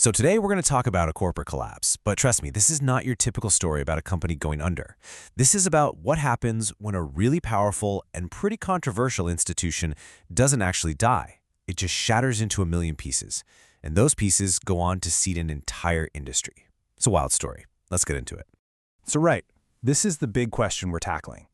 So today we're going to talk about a corporate collapse, but trust me, this is not your typical story about a company going under. This is about what happens when a really powerful and pretty controversial institution doesn't actually die. It just shatters into a million pieces, and those pieces go on to seed an entire industry. It's a wild story. Let's get into it. So right, this is the big question we're tackling.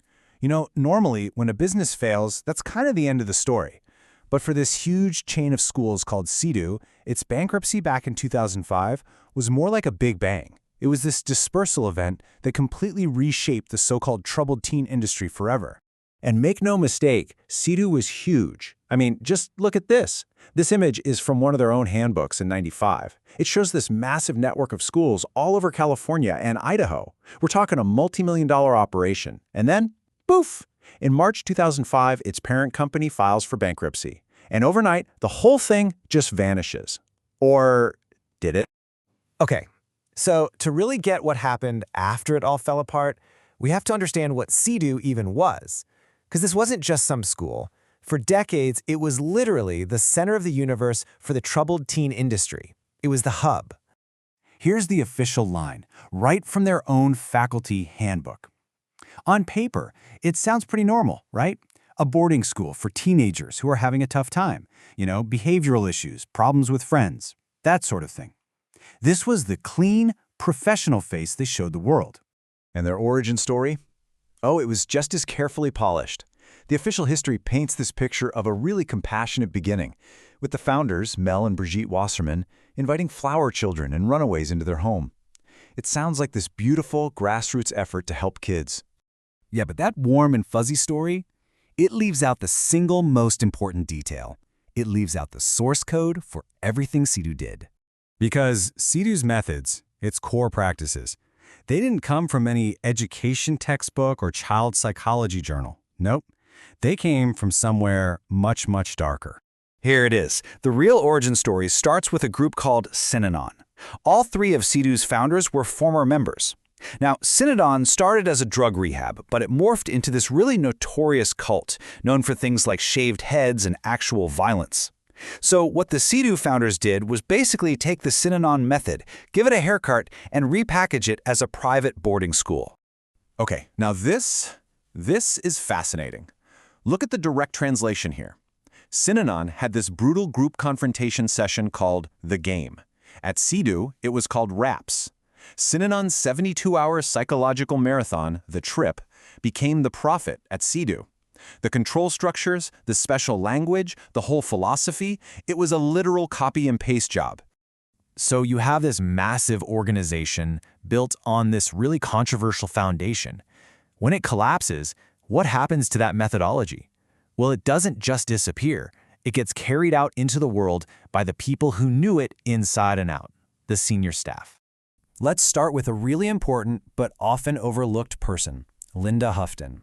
Normally, when a business fails, that's kind of the end of the story. But for this huge chain of schools called CEDU, its bankruptcy back in 2005 was more like a big bang. It was this dispersal event that completely reshaped the so-called troubled teen industry forever. And make no mistake, CEDU was huge. I mean, just look at this. This image is from one of their own handbooks in '95. It shows this massive network of schools all over California and Idaho. We're talking a multi-million-dollar operation. And then, poof! In March 2005, its parent company files for bankruptcy. And overnight, the whole thing just vanishes. Or did it? Okay, so to really get what happened after it all fell apart, we have to understand what CEDU even was. Because this wasn't just some school. For decades, it was literally the center of the universe for the troubled teen industry. It was the hub. Here's the official line, right from their own faculty handbook. On paper, it sounds pretty normal, right? A boarding school for teenagers who are having a tough time. Behavioral issues, problems with friends, that sort of thing. This was the clean, professional face they showed the world. And their origin story? Oh, it was just as carefully polished. The official history paints this picture of a really compassionate beginning, with the founders, Mel and Brigitte Wasserman, inviting flower children and runaways into their home. It sounds like this beautiful, grassroots effort to help kids. Yeah, but that warm and fuzzy story, it leaves out the single most important detail. It leaves out the source code for everything CEDU did. Because CEDU's methods, its core practices, they didn't come from any education textbook or child psychology journal. Nope. They came from somewhere much, much darker. Here it is. The real origin story starts with a group called Synanon. All three of CEDU's founders were former members. Now, Synanon started as a drug rehab, but it morphed into this really notorious cult, known for things like shaved heads and actual violence. So what the CEDU founders did was basically take the Synanon method, give it a haircut, and repackage it as a private boarding school. Okay, now this is fascinating. Look at the direct translation here. Synanon had this brutal group confrontation session called The Game. At CEDU, it was called RAPS. Synanon's 72-hour psychological marathon, The Trip, became the Prophet at CEDU. The control structures, the special language, the whole philosophy, it was a literal copy and paste job. So you have this massive organization built on this really controversial foundation. When it collapses, what happens to that methodology? Well, it doesn't just disappear. It gets carried out into the world by the people who knew it inside and out, the senior staff. Let's start with a really important but often overlooked person, Linda Houghton.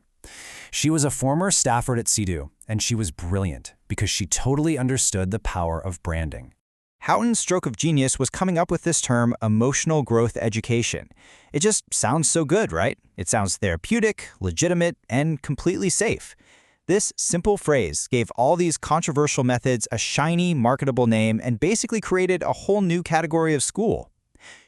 She was a former staffer at CEDU, and she was brilliant because she totally understood the power of branding. Houghton's stroke of genius was coming up with this term, emotional growth education. It just sounds so good, right? It sounds therapeutic, legitimate, and completely safe. This simple phrase gave all these controversial methods a shiny, marketable name and basically created a whole new category of school.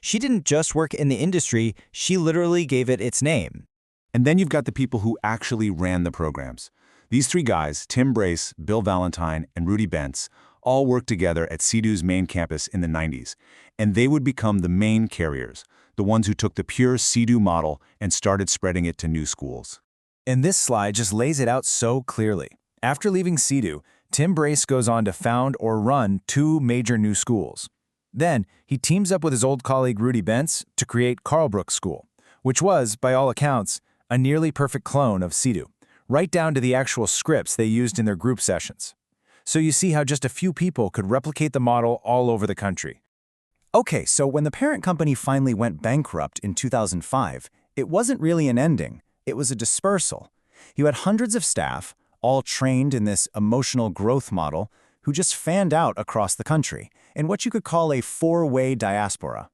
She didn't just work in the industry, she literally gave it its name. And then you've got the people who actually ran the programs. These three guys, Tim Brace, Bill Valentine, and Rudy Bentz, all worked together at CEDU's main campus in the 90s, and they would become the main carriers, the ones who took the pure CEDU model and started spreading it to new schools. And this slide just lays it out so clearly. After leaving CEDU, Tim Brace goes on to found or run 2 major new schools. Then, he teams up with his old colleague Rudy Bentz to create Carlbrook School, which was, by all accounts, a nearly perfect clone of CEDU, right down to the actual scripts they used in their group sessions. So you see how just a few people could replicate the model all over the country. Okay, so when the parent company finally went bankrupt in 2005, it wasn't really an ending, it was a dispersal. You had hundreds of staff, all trained in this emotional growth model, who just fanned out across the country in what you could call a 4-way diaspora.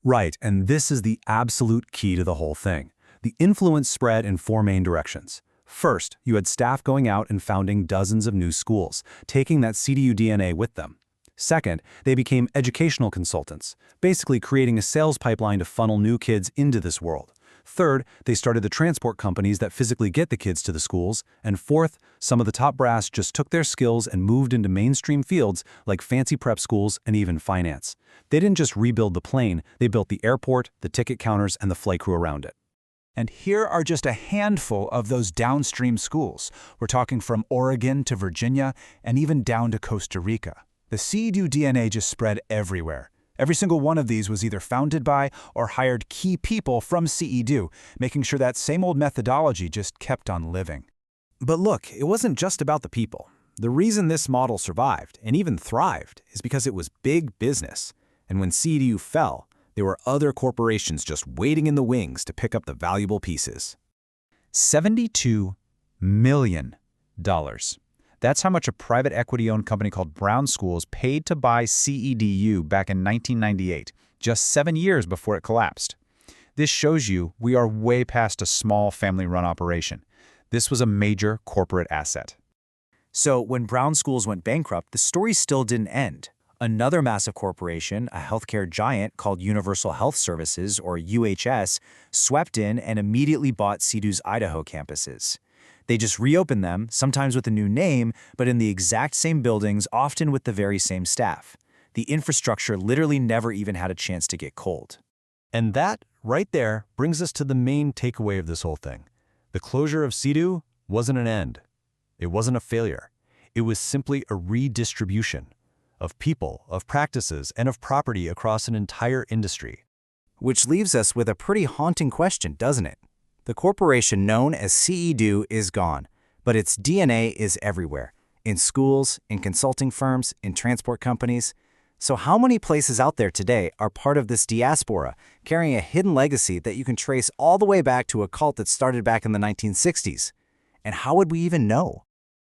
Right, and this is the absolute key to the whole thing. The influence spread in 4 main directions. First, you had staff going out and founding dozens of new schools, taking that CEDU DNA with them. Second, they became educational consultants, basically creating a sales pipeline to funnel new kids into this world. Third, they started the transport companies that physically get the kids to the schools. And fourth, some of the top brass just took their skills and moved into mainstream fields like fancy prep schools and even finance. They didn't just rebuild the plane, they built the airport, the ticket counters, and the flight crew around it. And here are just a handful of those downstream schools. We're talking from Oregon to Virginia and even down to Costa Rica. The CEDU DNA just spread everywhere. Every single one of these was either founded by or hired key people from CEDU, making sure that same old methodology just kept on living. But look, it wasn't just about the people. The reason this model survived, and even thrived, is because it was big business. And when CEDU fell, there were other corporations just waiting in the wings to pick up the valuable pieces. $72 million. That's how much a private equity-owned company called Brown Schools paid to buy CEDU back in 1998, just 7 years before it collapsed. This shows you we are way past a small family-run operation. This was a major corporate asset. So when Brown Schools went bankrupt, the story still didn't end. Another massive corporation, a healthcare giant called Universal Health Services, or UHS, swept in and immediately bought CEDU's Idaho campuses. They just reopened them, sometimes with a new name, but in the exact same buildings, often with the very same staff. The infrastructure literally never even had a chance to get cold. And that, right there, brings us to the main takeaway of this whole thing. The closure of CEDU wasn't an end. It wasn't a failure. It was simply a redistribution of people, of practices, and of property across an entire industry. Which leaves us with a pretty haunting question, doesn't it? The corporation known as CEDU is gone, but its DNA is everywhere, in schools, in consulting firms, in transport companies. So how many places out there today are part of this diaspora, carrying a hidden legacy that you can trace all the way back to a cult that started back in the 1960s? And how would we even know?